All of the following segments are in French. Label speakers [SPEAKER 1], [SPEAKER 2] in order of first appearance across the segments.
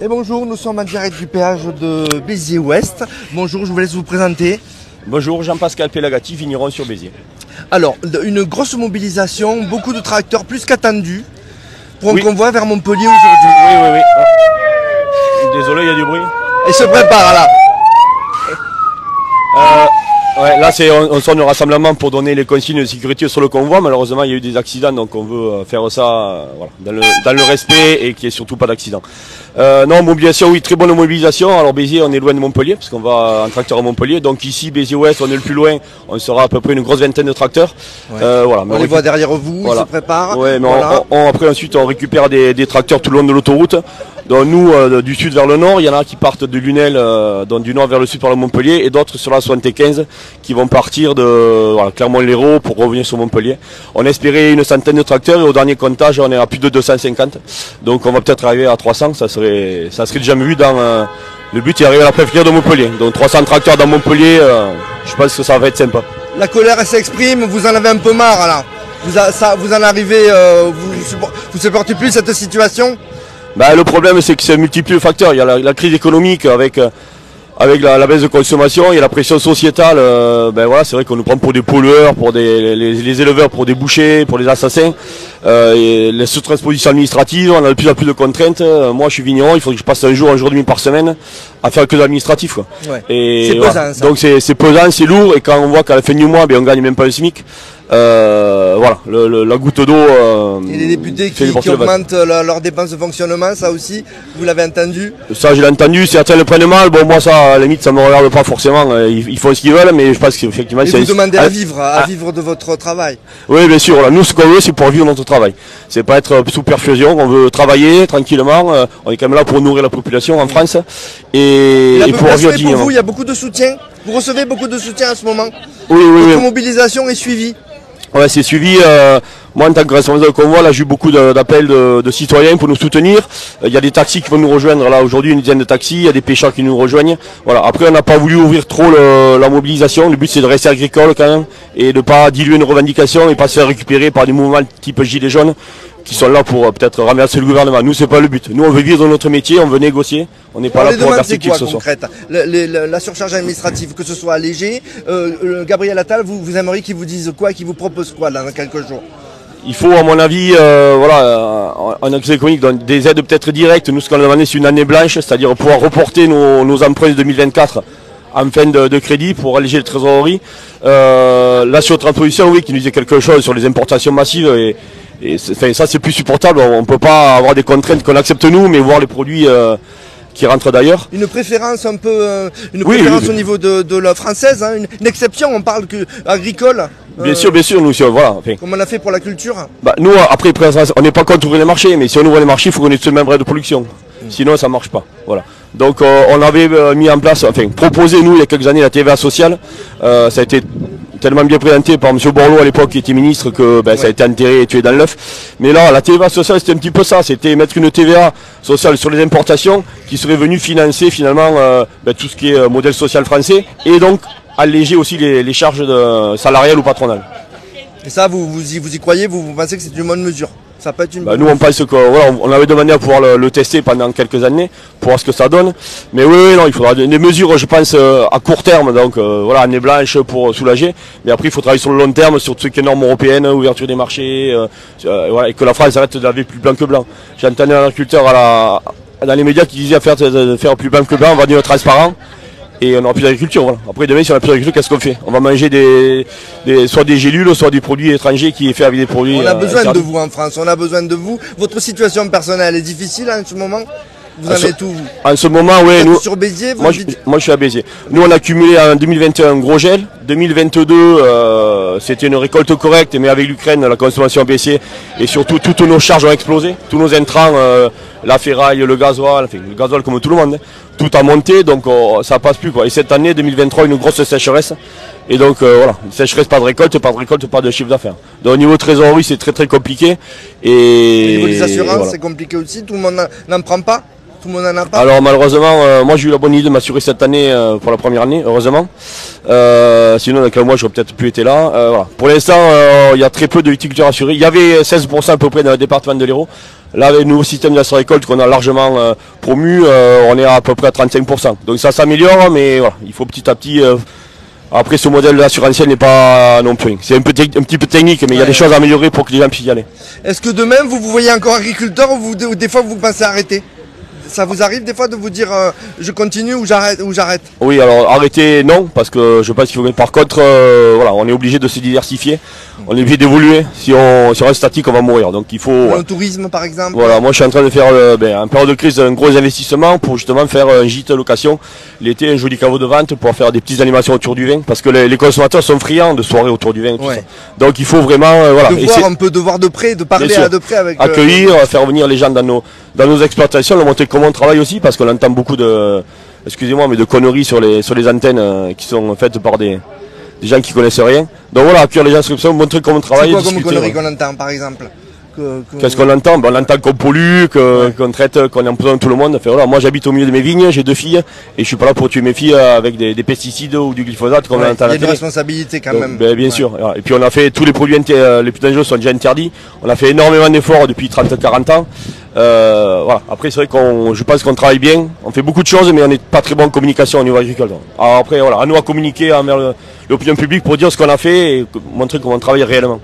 [SPEAKER 1] Et bonjour, nous sommes en direct du péage de Béziers-Ouest. Bonjour, je vous laisse vous présenter.
[SPEAKER 2] Bonjour, Jean-Pascal Pelagati, vigneron sur Béziers.
[SPEAKER 1] Alors, une grosse mobilisation, beaucoup de tracteurs, plus qu'attendu, pour un convoi vers Montpellier aujourd'hui.
[SPEAKER 2] Oui. Oh. Désolé, il y a du bruit.
[SPEAKER 1] Et se prépare là.
[SPEAKER 2] Ouais, là, on sonne le rassemblement pour donner les consignes de sécurité sur le convoi. Malheureusement, il y a eu des accidents, donc on veut faire ça voilà, dans le respect et qu'il n'y ait surtout pas d'accident. Non, mobilisation, oui, très bonne mobilisation. Alors Béziers, on est loin de Montpellier, parce qu'on va en tracteur à Montpellier. Donc ici, Béziers-Ouest, on est le plus loin. On sera à peu près une grosse vingtaine de tracteurs.
[SPEAKER 1] Ouais. Voilà, on les voit derrière vous, voilà. Ils se préparent.
[SPEAKER 2] Ouais, mais
[SPEAKER 1] voilà.
[SPEAKER 2] après, ensuite, on récupère des tracteurs tout le long de l'autoroute. Donc nous, du sud vers le nord, il y en a qui partent de Lunel, donc du nord vers le sud par le Montpellier, et d'autres sur la 75 qui vont partir de Clermont-Lérault pour revenir sur Montpellier. On espérait une centaine de tracteurs et au dernier comptage, on est à plus de 250. Donc on va peut-être arriver à 300, ça serait jamais vu dans... le but est d'arriver à la préfecture de Montpellier. Donc 300 tracteurs dans Montpellier, je pense que ça va être sympa.
[SPEAKER 1] La colère elle s'exprime, vous en avez un peu marre là. Vous en arrivez, vous supportez plus cette situation?
[SPEAKER 2] Ben, le problème c'est que c'est multiplié de facteurs. Il y a la crise économique avec la baisse de consommation, il y a la pression sociétale. Ben voilà, c'est vrai qu'on nous prend pour des pollueurs, pour les éleveurs, pour des bouchers, pour des assassins. Et les sous-transpositions administratives, on a de plus en plus de contraintes. Moi je suis vigneron, il faut que je passe un jour et demi par semaine à faire que de l'administratif.
[SPEAKER 1] Ouais.
[SPEAKER 2] C'est
[SPEAKER 1] pesant, ça.
[SPEAKER 2] Donc c'est pesant, c'est lourd, et quand on voit qu'à la fin du mois, ben, on gagne même pas le SMIC. Voilà, la goutte d'eau.
[SPEAKER 1] Et les députés qui augmentent leurs dépenses de fonctionnement, ça aussi, vous l'avez entendu?
[SPEAKER 2] Ça, je l'ai entendu, certains le prennent mal. Bon, moi, ça, à la limite, ça me regarde pas forcément. Ils font ce qu'ils veulent, mais je pense qu'effectivement,
[SPEAKER 1] vous demandez à vivre de votre travail.
[SPEAKER 2] Oui, bien sûr. Là, nous, ce qu'on veut, c'est pour vivre notre travail. C'est pas être sous perfusion. On veut travailler tranquillement. On est quand même là pour nourrir la population en France. Et
[SPEAKER 1] pour vous, il y a beaucoup de soutien. Vous recevez beaucoup de soutien à ce moment.
[SPEAKER 2] Oui.
[SPEAKER 1] Votre mobilisation est suivie.
[SPEAKER 2] Ouais, c'est suivi. Moi, en tant que responsable de convoi, là, j'ai eu beaucoup d'appels de citoyens pour nous soutenir. Il y a des taxis qui vont nous rejoindre. Là, aujourd'hui, une dizaine de taxis. Il y a des pêcheurs qui nous rejoignent. Voilà. Après, on n'a pas voulu ouvrir trop la mobilisation. Le but, c'est de rester agricole quand même et de pas diluer nos revendications et pas se faire récupérer par des mouvements type Gilets jaunes qui sont là pour peut-être renverser le gouvernement. Nous, c'est pas le but. Nous, on veut vivre notre métier, on veut négocier. On n'est pas là pour renverser qui que ce soit.
[SPEAKER 1] La surcharge administrative, que ce soit allégée. Gabriel Attal, vous aimeriez qu'il vous dise quoi, qu'il vous propose quoi là, dans quelques jours?
[SPEAKER 2] Il faut, à mon avis, en accès économique, des aides peut-être directes. Nous, ce qu'on a demandé, c'est une année blanche, c'est-à-dire pouvoir reporter nos emprunts de 2024 en fin de crédit pour alléger les trésoreries. La surtransposition, oui, qui nous disait quelque chose sur les importations massives. Et ça, c'est plus supportable. On ne peut pas avoir des contraintes qu'on accepte nous, mais voir les produits qui rentrent d'ailleurs.
[SPEAKER 1] Une préférence un peu, préférence au niveau de la française, hein, une exception. On parle que agricole.
[SPEAKER 2] Bien sûr, nous, voilà. Enfin,
[SPEAKER 1] comme on a fait pour la culture.
[SPEAKER 2] Bah, nous, après, on n'est pas contre ouvrir les marchés, mais si on ouvre les marchés, il faut qu'on ait tout le même rate de production. Sinon, ça marche pas. Voilà. Donc, on avait mis en place, proposé, nous, il y a quelques années, la TVA sociale. Ça a été tellement bien présenté par M. Borloo à l'époque qui était ministre que ça a été enterré et tué dans l'œuf. Mais là, la TVA sociale, c'était un petit peu ça, c'était mettre une TVA sociale sur les importations qui serait venue financer finalement tout ce qui est modèle social français et donc alléger aussi les charges salariales ou patronales.
[SPEAKER 1] Et ça, vous y croyez, vous pensez que c'est une bonne mesure? Ça peut être une
[SPEAKER 2] nous, on pense qu'on avait demandé à pouvoir le tester pendant quelques années pour voir ce que ça donne. Mais oui, non, il faudra des mesures, je pense, à court terme. Donc année blanche pour soulager. Mais après, il faut travailler sur le long terme, sur tout ce qui est normes européennes, ouverture des marchés, et que la France arrête de laver plus blanc que blanc. J'ai entendu un agriculteur dans les médias qui disait faire plus blanc que blanc, on va dire transparent. Et on n'aura plus d'agriculture. Voilà. Après demain, si on n'a plus d'agriculture, qu'est-ce qu'on fait? On va manger soit des gélules, soit des produits étrangers qui est fait avec des produits.
[SPEAKER 1] On a besoin de vous en France, on a besoin de vous. Votre situation personnelle est difficile en ce moment? Vous en êtes où, vous?
[SPEAKER 2] En ce moment, oui. Nous,
[SPEAKER 1] sur Béziers,
[SPEAKER 2] moi, je suis à Béziers. Nous, on a accumulé en 2021 un gros gel. 2022, c'était une récolte correcte, mais avec l'Ukraine, la consommation a baissé. Et surtout, toutes nos charges ont explosé. Tous nos intrants, la ferraille, le gasoil comme tout le monde, tout a monté, donc ça passe plus, quoi. Et cette année, 2023, une grosse sécheresse. Et donc, une sécheresse, pas de récolte, pas de chiffre d'affaires. Donc, au niveau trésorerie, c'est très très compliqué.
[SPEAKER 1] Et au niveau des assurances, c'est compliqué aussi. Tout le monde n'en prend pas. Tout le monde n'en a pas.
[SPEAKER 2] Alors malheureusement, moi j'ai eu la bonne idée de m'assurer cette année pour la première année, heureusement. Sinon avec moi j'aurais peut-être pu être là. Voilà. Pour l'instant, il y a très peu de viticulteurs assurés. Il y avait 16% à peu près dans le département de l'Hérault. Là avec le nouveau système d'assurance-récolte qu'on a largement promu, on est à peu près à 35%. Donc ça s'améliore, mais voilà, il faut petit à petit. Après ce modèle assurantiel n'est pas non plus. C'est un petit peu technique, mais il y a des choses à améliorer pour que les gens puissent y aller.
[SPEAKER 1] Est-ce que demain vous voyez encore agriculteur ou des fois vous pensez arrêter? Ça vous arrive des fois de vous dire je continue ou j'arrête?
[SPEAKER 2] Oui, alors arrêter non, parce que je pense qu'il faut. Par contre, voilà, on est obligé de se diversifier, on est obligé d'évoluer. Si on reste statique, on va mourir. Donc il faut.
[SPEAKER 1] Le tourisme par exemple.
[SPEAKER 2] Voilà, moi je suis en train de faire en période de crise un gros investissement pour justement faire un gîte location l'été, un joli caveau de vente pour faire des petites animations autour du vin, parce que les consommateurs sont friands de soirées autour du vin. Tout ça. Donc il faut vraiment voilà.
[SPEAKER 1] De voir de près, de parler de près avec.
[SPEAKER 2] Accueillir, faire venir les gens dans nos exploitations, leur montrer comment on travaille aussi, parce qu'on entend beaucoup de, excusez-moi, mais de conneries sur les antennes qui sont faites par des gens qui connaissent rien. Donc voilà, accueillir les gens sur ça, montrer comment on travaille.
[SPEAKER 1] C'est quoi comme conneries qu'on entend par exemple?
[SPEAKER 2] Qu'est-ce qu'on entend? On entend qu'on pollue, qu'on traite, qu'on empoisonne tout le monde. Enfin, voilà, moi j'habite au milieu de mes vignes, j'ai 2 filles, et je suis pas là pour tuer mes filles avec des pesticides ou du glyphosate comme on entend à la télé.
[SPEAKER 1] Il y a des responsabilités quand même.
[SPEAKER 2] Bien sûr. Et puis on a fait, tous les produits les plus dangereux sont déjà interdits. On a fait énormément d'efforts depuis 30-40 ans. Voilà. Après c'est vrai je pense qu'on travaille bien, on fait beaucoup de choses, mais on n'est pas très bon en communication au niveau agricole. Alors après voilà, à nous à communiquer envers l'opinion publique pour dire ce qu'on a fait et montrer comment on travaille réellement.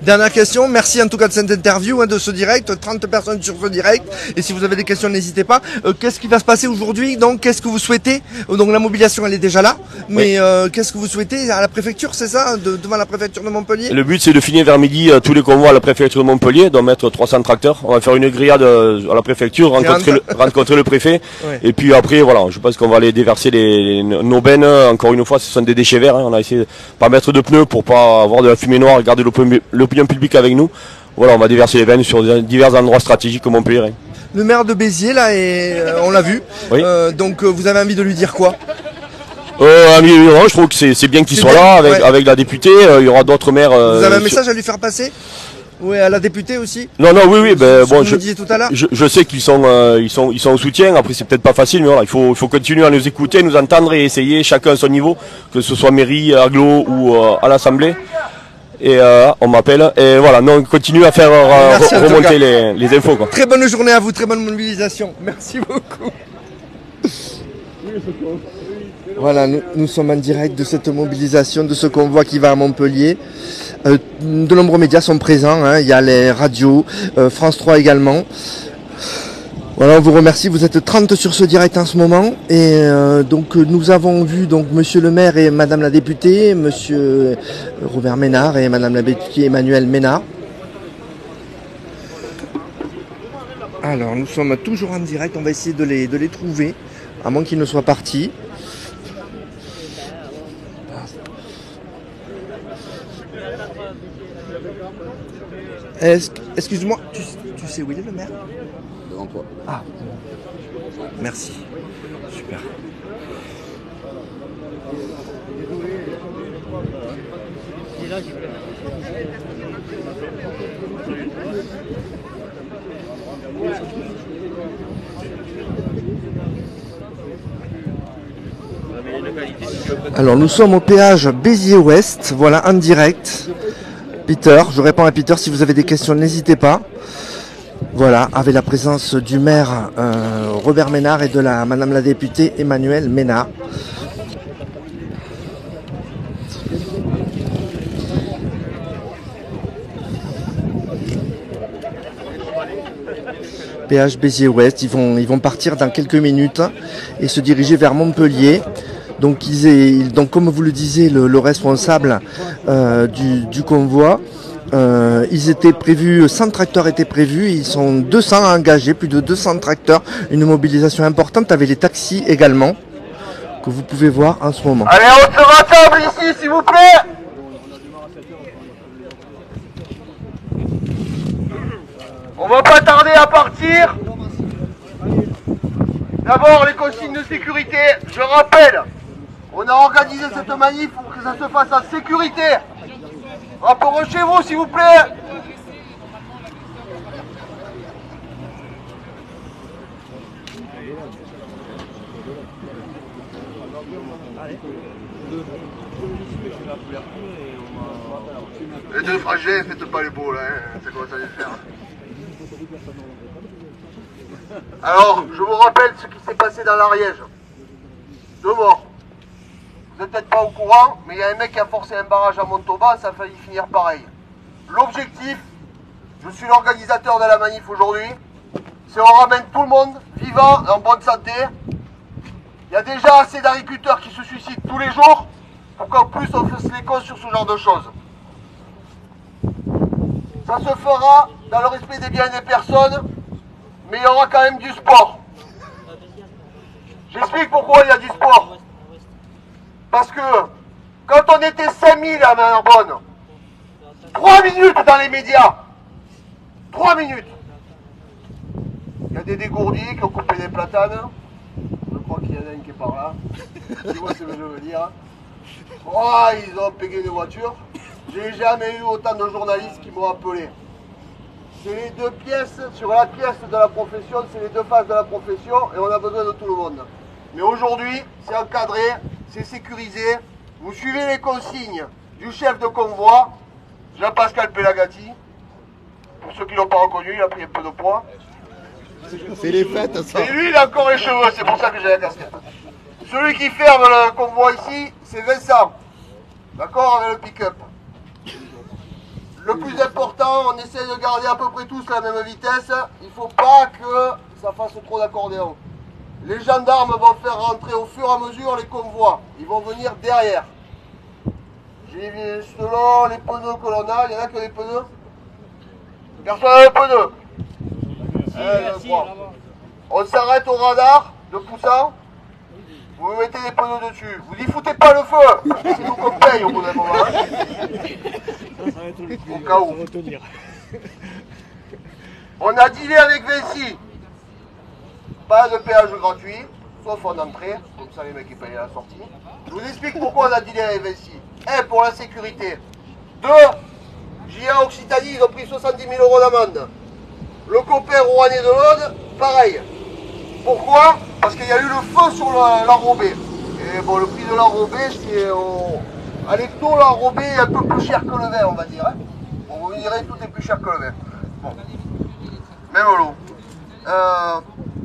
[SPEAKER 1] Dernière question, merci en tout cas de cette interview, de ce direct, 30 personnes sur ce direct, et si vous avez des questions n'hésitez pas. Qu'est-ce qui va se passer aujourd'hui? Donc qu'est-ce que vous souhaitez? Donc la mobilisation elle est déjà là, mais qu'est-ce que vous souhaitez à la préfecture, c'est ça, devant la préfecture de Montpellier?
[SPEAKER 2] Le but c'est de finir vers midi tous les convois à la préfecture de Montpellier, d'en mettre 300 tracteurs. On va faire une grillade à la préfecture, rencontrer le préfet, et puis après voilà, je pense qu'on va aller déverser nos bennes. Encore une fois, ce sont des déchets verts, on a essayé de pas mettre de pneus pour pas avoir de la fumée noire, garder l'opinion publique avec nous. Voilà, on va déverser les bennes sur divers endroits stratégiques comme Montpellier.
[SPEAKER 1] Le maire de Béziers là, on l'a vu,
[SPEAKER 2] oui.
[SPEAKER 1] Donc vous avez envie de lui dire quoi?
[SPEAKER 2] Je trouve que c'est bien qu'il soit là avec la députée. Il y aura d'autres maires.
[SPEAKER 1] Vous avez un message à lui faire passer? Oui, à la députée aussi?
[SPEAKER 2] Non, oui, bon,
[SPEAKER 1] je
[SPEAKER 2] sais qu'ils sont au soutien. Après, c'est peut-être pas facile, mais voilà, il faut continuer à nous écouter, nous entendre et essayer chacun à son niveau, que ce soit mairie, agglo ou à l'Assemblée. Et on m'appelle. Et voilà, on continue à faire remonter les infos. Quoi.
[SPEAKER 1] Très bonne journée à vous, très bonne mobilisation. Merci beaucoup. Voilà, nous sommes en direct de cette mobilisation, de ce convoi qui va à Montpellier. De nombreux médias sont présents, hein. Il y a les radios, France 3 également. Voilà, on vous remercie, vous êtes 30 sur ce direct en ce moment. Et donc nous avons vu donc Monsieur le maire et Madame la députée, Monsieur Robert Ménard et Madame la députée Emmanuelle Ménard. Alors nous sommes toujours en direct, on va essayer de les trouver, à moins qu'ils ne soient partis. Excuse-moi, tu sais où il est le maire?
[SPEAKER 3] Devant toi.
[SPEAKER 1] Ah, merci. Super. Alors nous sommes au péage Béziers-Ouest, voilà en direct. Peter, je réponds à Peter, si vous avez des questions n'hésitez pas. Voilà, avec la présence du maire Robert Ménard et de madame la députée Emmanuelle Ménard. Péage Béziers-Ouest, ils vont partir dans quelques minutes et se diriger vers Montpellier. Donc, comme vous le disiez, le responsable du convoi, ils étaient prévus, 100 tracteurs étaient prévus, ils sont 200 engagés, plus de 200 tracteurs, une mobilisation importante avec les taxis également, que vous pouvez voir en ce moment.
[SPEAKER 4] Allez, on se rassemble ici, s'il vous plaît. On va pas tarder à partir. D'abord, les consignes de sécurité, je rappelle. On a organisé cette manif pour que ça se fasse en sécurité. Rapprochez-vous s'il vous plaît. Les deux fragés, faites pas les beaux là, hein. Ça commence à les faire. Alors, je vous rappelle ce qui s'est passé dans l'Ariège. 2 morts. Vous n'êtes peut-être pas au courant, mais il y a un mec qui a forcé un barrage à Montauban, ça a failli finir pareil. L'objectif, je suis l'organisateur de la manif aujourd'hui, c'est on ramène tout le monde vivant, en bonne santé. Il y a déjà assez d'agriculteurs qui se suicident tous les jours, pour qu'en plus on fasse les causes sur ce genre de choses. Ça se fera dans le respect des biens et des personnes, mais il y aura quand même du sport. J'explique pourquoi il y a du sport. Parce que quand on était 5000 à Narbonne, 3 minutes dans les médias, 3 minutes. Il y a des dégourdis qui ont coupé des platanes. Je crois qu'il y en a un qui est par là. Tu vois ce que je veux dire. Oh, ils ont payé des voitures. J'ai jamais eu autant de journalistes qui m'ont appelé. C'est les deux pièces, sur la pièce de la profession, c'est les deux faces de la profession et on a besoin de tout le monde. Mais aujourd'hui, c'est encadré, c'est sécurisé. Vous suivez les consignes du chef de convoi, Jean-Pascal Pelagati. Pour ceux qui ne l'ont pas reconnu, il a pris un peu de poids.
[SPEAKER 1] C'est les fêtes, ça.
[SPEAKER 4] Et lui, il a encore les cheveux, c'est pour ça que j'ai la casquette. Celui qui ferme le convoi ici, c'est Vincent. D'accord, avec le pick-up. Le plus important, on essaie de garder à peu près tous la même vitesse. Il ne faut pas que ça fasse trop d'accordéon. Les gendarmes vont faire rentrer au fur et à mesure les convois. Ils vont venir derrière. J'ai vu selon les pneus que l'on a, il y en a que des pneus. Personne n'a les pneus. Merci, on s'arrête au radar de Poussin. Vous mettez les pneus dessus. Vous n'y foutez pas le feu. C'est nous qu'on paye au bout d'un moment. Au cas où. On a dealé avec Vinci. Pas de péage gratuit, sauf en entrée. Comme ça, les mecs ils payent à la sortie. Je vous explique pourquoi on a dealé avec Vinci. 1. Pour la sécurité. 2. JA Occitanie, ils ont pris 70 000 € d'amende. Le copain rouennais de l'Aude, pareil. Pourquoi? Parce qu'il y a eu le feu sur l'enrobé. Et bon, le prix de l'enrobé, c'est... À l'hecto, l'enrobé est un peu plus cher que le vin, on va dire. Hein. Bon, vous me direz, tout est plus cher que le vin. Bon. Même l'eau.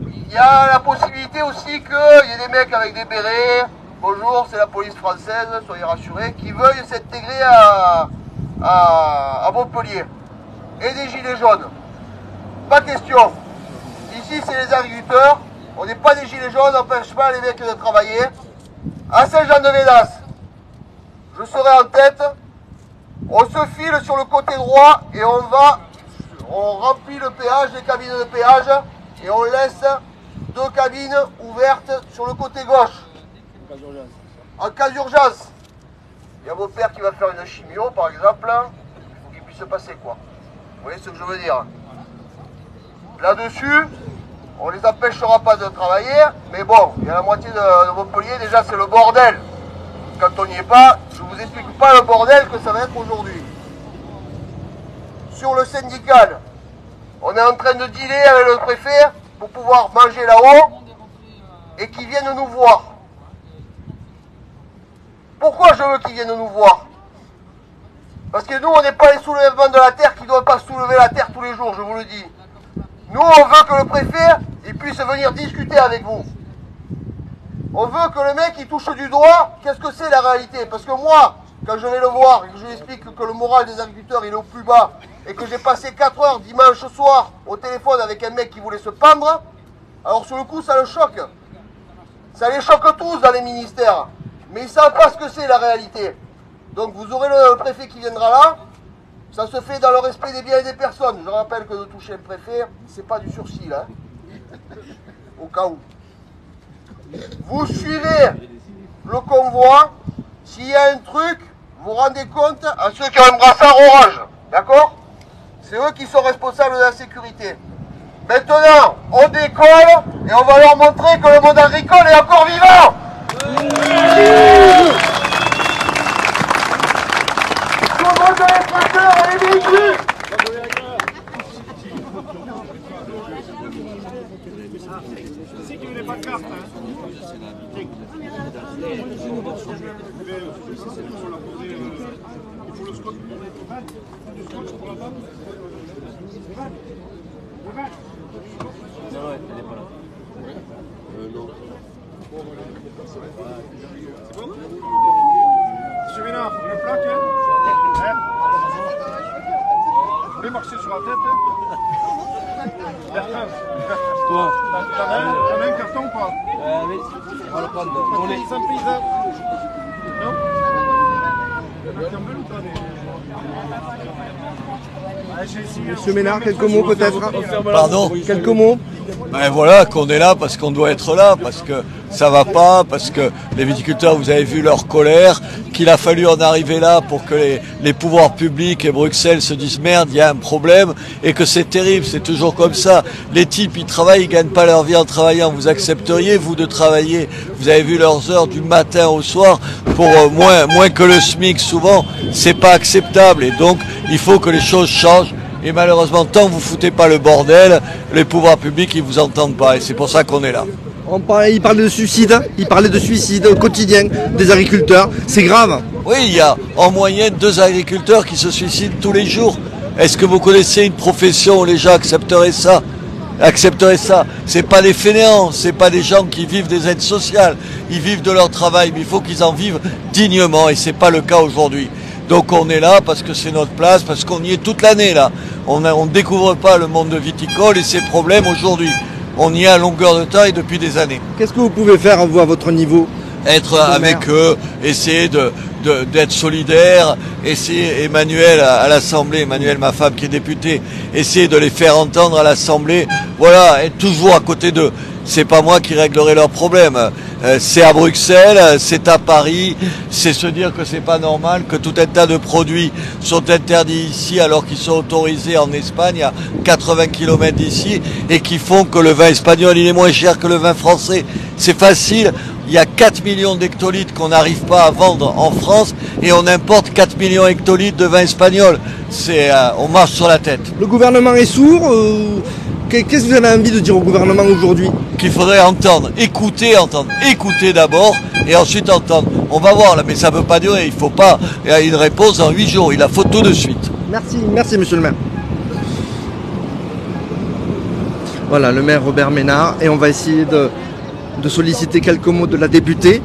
[SPEAKER 4] Il y a la possibilité aussi qu'il y ait des mecs avec des bérets. Bonjour, c'est la police française, soyez rassurés, qui veuillent s'intégrer à Montpellier. Et des gilets jaunes. Pas question. Ici, c'est les agriculteurs. On n'est pas des gilets jaunes, on n'empêche pas les mecs de travailler. À Saint-Jean-de-Védas, je serai en tête. On se file sur le côté droit et on remplit le péage, les cabines de péage, et on laisse 2 cabines ouvertes sur le côté gauche. En cas d'urgence. Il y a mon père qui va faire une chimio, par exemple. Il faut qu'il puisse se passer, quoi. Vous voyez ce que je veux dire? Là-dessus, on les empêchera pas de travailler, mais bon, il y a la moitié de Montpellier, déjà c'est le bordel. Quand on n'y est pas, je ne vous explique pas le bordel que ça va être aujourd'hui. Sur le syndical, on est en train de dealer avec le préfet pour pouvoir manger là-haut et qu'ils viennent nous voir. Pourquoi je veux qu'ils viennent nous voir? Parce que nous, on n'est pas les soulèvements de la terre qui ne doivent pas soulever la terre tous les jours, je vous le dis. Nous, on veut que le préfet, il puisse venir discuter avec vous. On veut que le mec, il touche du doigt, qu'est-ce que c'est la réalité? Parce que moi, quand je vais le voir et que je lui explique que le moral des agriculteurs, il est au plus bas, et que j'ai passé 4 heures dimanche soir au téléphone avec un mec qui voulait se pendre, alors sur le coup, ça le choque. Ça les choque tous dans les ministères. Mais ils ne savent pas ce que c'est la réalité. Donc vous aurez le préfet qui viendra là. Ça se fait dans le respect des biens et des personnes. Je rappelle que de toucher le préfet, c'est pas du sursis là. Au cas où. Vous suivez le convoi. S'il y a un truc, vous rendez compte à ceux qui ont un brassard orange. D'accord? C'est eux qui sont responsables de la sécurité. Maintenant, on décolle et on va leur montrer que le monde agricole est encore vivant. Tout le monde a les tracteurs et les véhicules.
[SPEAKER 3] sais qu'il n'y avait pas de carte. Il faut le scotch. Du scotch pour la table.
[SPEAKER 5] Non, elle n'est pas là. Non.
[SPEAKER 3] C'est bon? Monsieur Ménard, une plaque, hein? Vous voulez marcher sur la tête, Bertrand.
[SPEAKER 5] Toi?
[SPEAKER 3] T'as un carton ou pas?
[SPEAKER 5] Oui, on va le prendre.
[SPEAKER 3] On est sans paysan. Non?
[SPEAKER 1] Monsieur Ménard, quelques mots peut-être?
[SPEAKER 6] Pardon?
[SPEAKER 1] Quelques mots?
[SPEAKER 6] Ben voilà, qu'on est là parce qu'on doit être là, parce que ça va pas, parce que les viticulteurs, vous avez vu leur colère, qu'il a fallu en arriver là pour que les pouvoirs publics et Bruxelles se disent merde, il y a un problème, et que c'est terrible, c'est toujours comme ça. Les types, ils travaillent, ils gagnent pas leur vie en travaillant. Vous accepteriez, vous, de travailler? Vous avez vu leurs heures du matin au soir pour moins que le SMIC souvent. C'est pas acceptable, et donc il faut que les choses changent. Et malheureusement, tant que vous foutez pas le bordel, les pouvoirs publics, ils vous entendent pas. Et c'est pour ça qu'on est là.
[SPEAKER 1] Il parlait de suicide, il parlait de suicide au quotidien des agriculteurs. C'est grave.
[SPEAKER 6] Oui, il y a en moyenne 2 agriculteurs qui se suicident tous les jours. Est-ce que vous connaissez une profession où les gens accepteraient ça? C'est pas des fainéants, c'est pas des gens qui vivent des aides sociales. Ils vivent de leur travail, mais il faut qu'ils en vivent dignement. Et c'est pas le cas aujourd'hui. Donc on est là parce que c'est notre place, parce qu'on y est toute l'année là. On ne découvre pas le monde de viticole et ses problèmes aujourd'hui. On y est à longueur de temps et depuis des années.
[SPEAKER 1] Qu'est-ce que vous pouvez faire, vous, à votre niveau?
[SPEAKER 6] Être avec eux, essayer d'être solidaire, essayer, Emmanuel à l'Assemblée, Emmanuel, ma femme qui est députée, essayer de les faire entendre à l'Assemblée. Voilà, être toujours à côté d'eux. C'est pas moi qui réglerai leurs problèmes. C'est à Bruxelles, c'est à Paris, c'est se dire que c'est pas normal que tout un tas de produits sont interdits ici alors qu'ils sont autorisés en Espagne à 80 km d'ici et qui font que le vin espagnol il est moins cher que le vin français. C'est facile, il y a 4 millions d'hectolitres qu'on n'arrive pas à vendre en France et on importe 4 millions d'hectolitres de vin espagnol. On marche sur la tête.
[SPEAKER 1] Le gouvernement est sourd Qu'est-ce que vous avez envie de dire au gouvernement aujourd'hui?
[SPEAKER 6] Qu'il faudrait entendre, écouter d'abord et ensuite entendre. On va voir là, mais ça ne peut pas durer, il faut pas. Il y a une réponse en 8 jours, il la faut tout de suite.
[SPEAKER 1] Merci monsieur le maire. Voilà, le maire Robert Ménard, et on va essayer de solliciter quelques mots de la députée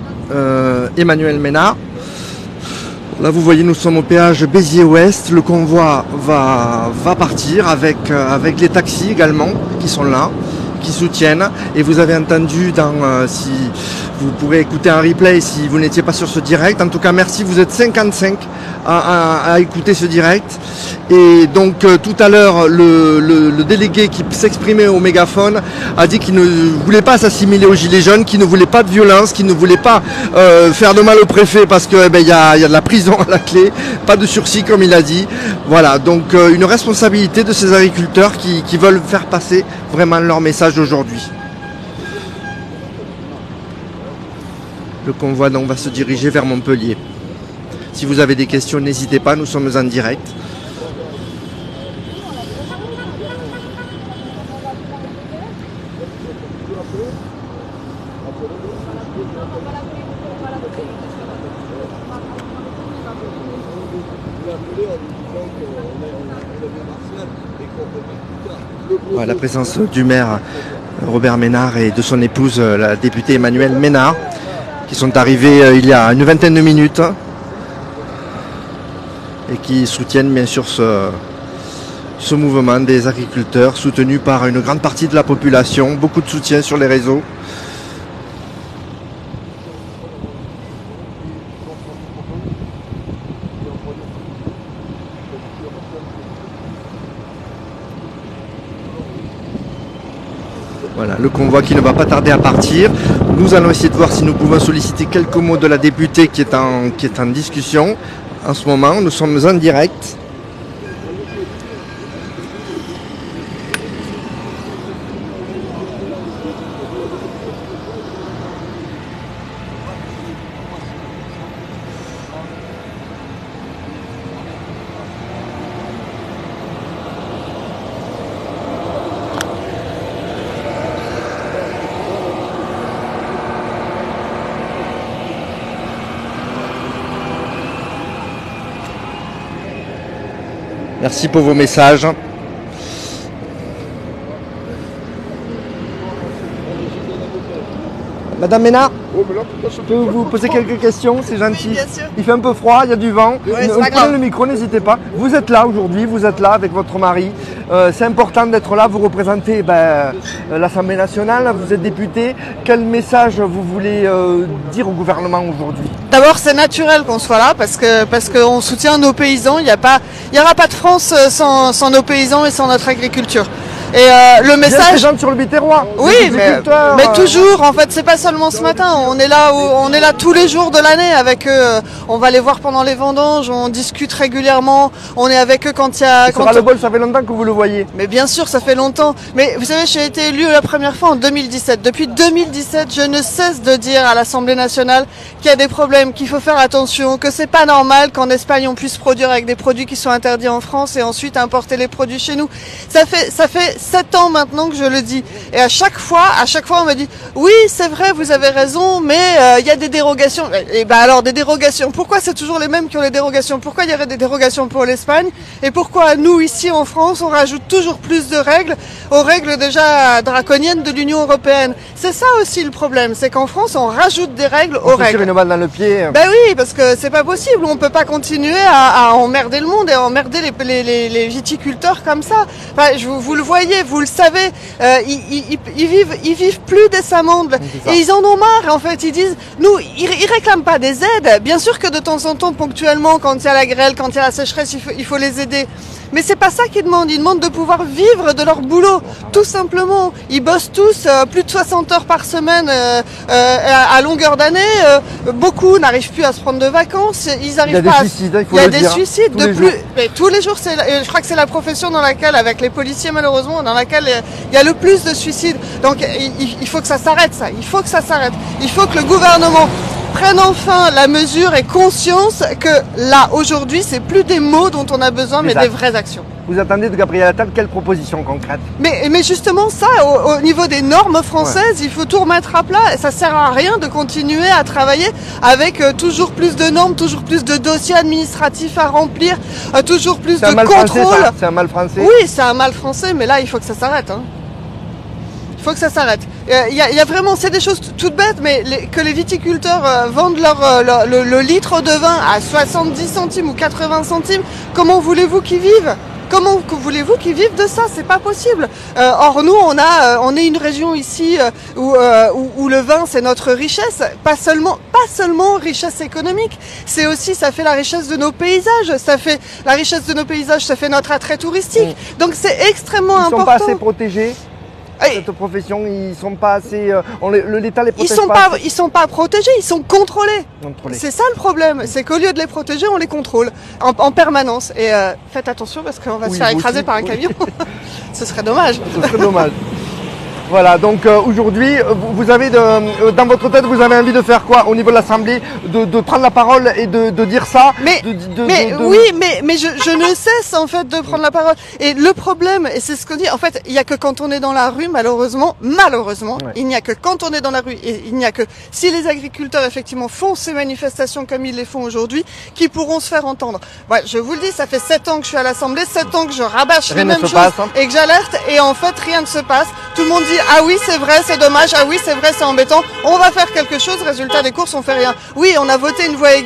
[SPEAKER 1] Emmanuelle Ménard. Là vous voyez, nous sommes au péage Béziers-Ouest, le convoi va partir avec les taxis également qui sont là, qui soutiennent, et vous avez entendu si vous pourrez écouter un replay si vous n'étiez pas sur ce direct. En tout cas merci, vous êtes 55 à écouter ce direct, et donc tout à l'heure le délégué qui s'exprimait au mégaphone a dit qu'il ne voulait pas s'assimiler aux gilets jaunes, qu'il ne voulait pas de violence, qu'il ne voulait pas faire de mal au préfet parce que y a de la prison à la clé, pas de sursis comme il a dit. Voilà, donc une responsabilité de ces agriculteurs qui veulent faire passer vraiment leur message aujourd'hui. Le convoi donc va se diriger vers Montpellier. Si vous avez des questions, n'hésitez pas, nous sommes en direct. Voilà, la présence du maire Robert Ménard et de son épouse, la députée Emmanuelle Ménard, qui sont arrivés il y a une vingtaine de minutes et qui soutiennent bien sûr ce mouvement des agriculteurs, soutenu par une grande partie de la population, beaucoup de soutien sur les réseaux. Voilà, le convoi qui ne va pas tarder à partir. Nous allons essayer de voir si nous pouvons solliciter quelques mots de la députée qui est en discussion. En ce moment, nous sommes en direct. Merci pour vos messages. Madame Ménard, je peux vous poser quelques questions, c'est gentil.
[SPEAKER 7] Oui, bien sûr.
[SPEAKER 1] Il fait un peu froid, il y a du vent.
[SPEAKER 7] c'est pas
[SPEAKER 1] Prenez
[SPEAKER 7] grave.
[SPEAKER 1] le micro, n'hésitez pas. Vous êtes là aujourd'hui, vous êtes là avec votre mari. C'est important d'être là, vous représentez l'Assemblée nationale, vous êtes député. Quel message vous voulez dire au gouvernement aujourd'hui?
[SPEAKER 7] D'abord, c'est naturel qu'on soit là parce qu'on soutient nos paysans. Il y aura pas de France sans nos paysans et sans notre agriculture. Et le
[SPEAKER 1] Bien
[SPEAKER 7] message.
[SPEAKER 1] présente sur le Biterrois.
[SPEAKER 7] Oui,
[SPEAKER 1] les agriculteurs,
[SPEAKER 7] mais toujours. En fait, c'est pas seulement ce matin. On est là tous les jours de l'année avec eux. On va les voir pendant les vendanges. On discute régulièrement. On est avec eux quand il y a.
[SPEAKER 1] Sur le bol, ça fait longtemps que vous le voyez.
[SPEAKER 7] Mais bien sûr, ça fait longtemps. Mais vous savez, j'ai été élue la première fois en 2017. Depuis 2017, je ne cesse de dire à l'Assemblée nationale qu'il y a des problèmes, qu'il faut faire attention, que c'est pas normal qu'en Espagne on puisse produire avec des produits qui sont interdits en France et ensuite importer les produits chez nous. Ça fait 7 ans maintenant que je le dis. Et à chaque fois, on me dit oui, c'est vrai, vous avez raison, mais il y a des dérogations. Et ben alors des dérogations. Pourquoi c'est toujours les mêmes qui ont les dérogations? Pourquoi il y aurait des dérogations pour l'Espagne? Et pourquoi nous ici en France on rajoute toujours plus de règles aux règles déjà draconiennes de l'Union européenne? C'est ça aussi le problème, c'est qu'en France on rajoute des règles aux
[SPEAKER 1] On se tire
[SPEAKER 7] règles.
[SPEAKER 1] une balle dans le pied.
[SPEAKER 7] Ben oui, parce que c'est pas possible. On peut pas continuer à emmerder le monde et à emmerder les viticulteurs comme ça. Enfin, vous le voyez, vous le savez. Ils vivent plus décemment. Et ils en ont marre, en fait. Ils disent, nous, ils réclament pas des aides. Bien sûr que de temps en temps, ponctuellement, quand il y a la grêle, quand il y a la sécheresse, il faut les aider. Mais c'est pas ça qu'ils demandent. Ils demandent de pouvoir vivre de leur boulot, tout simplement. Ils bossent tous plus de 60 heures par semaine à longueur d'année. Beaucoup n'arrivent plus à se prendre de vacances. Ils arrivent pas.
[SPEAKER 1] Il y a des suicides, il faut le dire.
[SPEAKER 7] Il y a des suicides de plus. Mais tous les jours, je crois que c'est la profession dans laquelle, avec les policiers malheureusement, dans laquelle il y a le plus de suicides. Donc il faut que ça s'arrête, ça. Il faut que ça s'arrête. Il faut que le gouvernement prenne enfin la mesure et conscience que là, aujourd'hui, c'est plus des mots dont on a besoin, mais des vraies actions.
[SPEAKER 1] Vous attendez de Gabriel Attal quelle proposition concrète?
[SPEAKER 7] Mais justement ça, au niveau des normes françaises, il faut tout remettre à plat. Ça sert à rien de continuer à travailler avec toujours plus de normes, toujours plus de dossiers administratifs à remplir, toujours plus de contrôles.
[SPEAKER 1] C'est un mal français.
[SPEAKER 7] Oui, c'est un mal français, mais là, il faut que ça s'arrête. Hein. Il faut que ça s'arrête. Il y a vraiment, c'est des choses toutes bêtes, mais que les viticulteurs vendent le litre de vin à 70 centimes ou 80 centimes, comment voulez-vous qu'ils vivent? Comment voulez-vous qu'ils vivent de ça? C'est pas possible. Or nous, on est une région ici où le vin c'est notre richesse, pas seulement richesse économique. C'est aussi, ça fait la richesse de nos paysages. Ça fait la richesse de nos paysages, ça fait notre attrait touristique. Donc c'est extrêmement important.
[SPEAKER 1] Ils sont pas assez protégés. Cette profession, ils sont pas assez. L'État les protège
[SPEAKER 7] Ils sont pas protégés, ils sont contrôlés. C'est ça le problème, c'est qu'au lieu de les protéger, on les contrôle en permanence. Et faites attention parce qu'on va se faire écraser par un camion. Ce serait dommage.
[SPEAKER 1] Ce serait dommage. Voilà, donc aujourd'hui, vous avez dans votre tête, vous avez envie de faire quoi au niveau de l'Assemblée, de prendre la parole et de dire ça.
[SPEAKER 7] Oui, mais je ne cesse en fait de prendre la parole. Et le problème, et c'est ce qu'on dit, en fait, il n'y a que quand on est dans la rue, malheureusement, il n'y a que quand on est dans la rue, et il n'y a que si les agriculteurs effectivement font ces manifestations comme ils les font aujourd'hui, qui pourront se faire entendre. Ouais, je vous le dis, ça fait 7 ans que je suis à l'Assemblée, 7 ans que je rabâche les mêmes choses et que j'alerte, et en fait rien ne se passe. Tout le monde dit ah oui c'est vrai, c'est dommage, ah oui c'est vrai, c'est embêtant, on va faire quelque chose, résultat des courses on fait rien. Oui, on a voté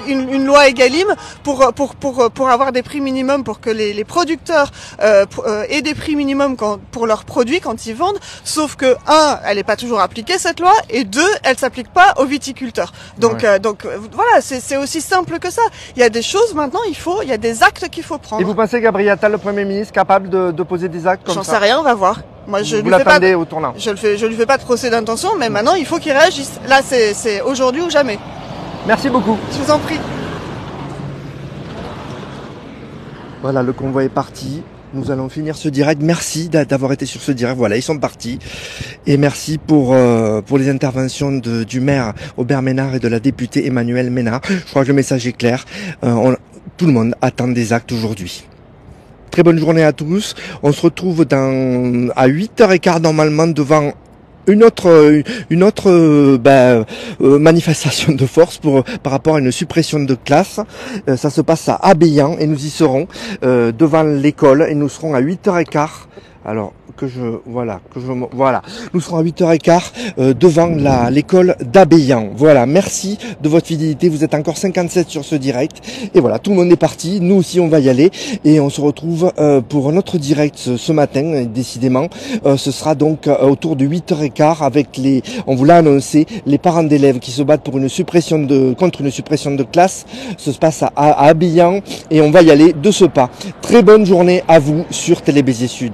[SPEAKER 7] une loi Egalim pour avoir des prix minimums, pour que les producteurs aient des prix minimums pour leurs produits quand ils vendent, sauf que elle n'est pas toujours appliquée cette loi, et 2, elle s'applique pas aux viticulteurs. Donc voilà, c'est aussi simple que ça. Il y a des choses maintenant, il y a des actes qu'il faut prendre.
[SPEAKER 1] Et vous pensez Gabriel Attal, le Premier ministre, capable de poser des actes comme ça?
[SPEAKER 7] J'en sais rien, on va voir. Moi,
[SPEAKER 1] vous l'attendez au tournant?
[SPEAKER 7] Je lui fais pas de procès d'intention, mais maintenant il faut qu'il réagisse. Là, c'est aujourd'hui ou jamais.
[SPEAKER 1] Merci beaucoup.
[SPEAKER 7] Je vous en prie.
[SPEAKER 1] Voilà, le convoi est parti. Nous allons finir ce direct. Merci d'avoir été sur ce direct. Voilà, ils sont partis. Et merci pour les interventions du maire Aubert Ménard et de la députée Emmanuelle Ménard. Je crois que le message est clair. Tout le monde attend des actes aujourd'hui. Très bonne journée à tous. On se retrouve à 8h15 normalement devant une autre manifestation de force par rapport à une suppression de classe. Ça se passe à Abéyan et nous y serons devant l'école et nous serons à 8h15. Alors voilà, nous serons à 8h15 devant l'école d'Abéyan. Voilà, merci de votre fidélité. Vous êtes encore 57 sur ce direct. Et voilà, tout le monde est parti. Nous aussi, on va y aller. Et on se retrouve pour un autre direct ce matin, décidément. Ce sera donc autour de 8h15 avec on vous l'a annoncé, les parents d'élèves qui se battent pour contre une suppression de classe. Ça se passe à Abéyan et on va y aller de ce pas. Très bonne journée à vous sur Télé Béziers Sud.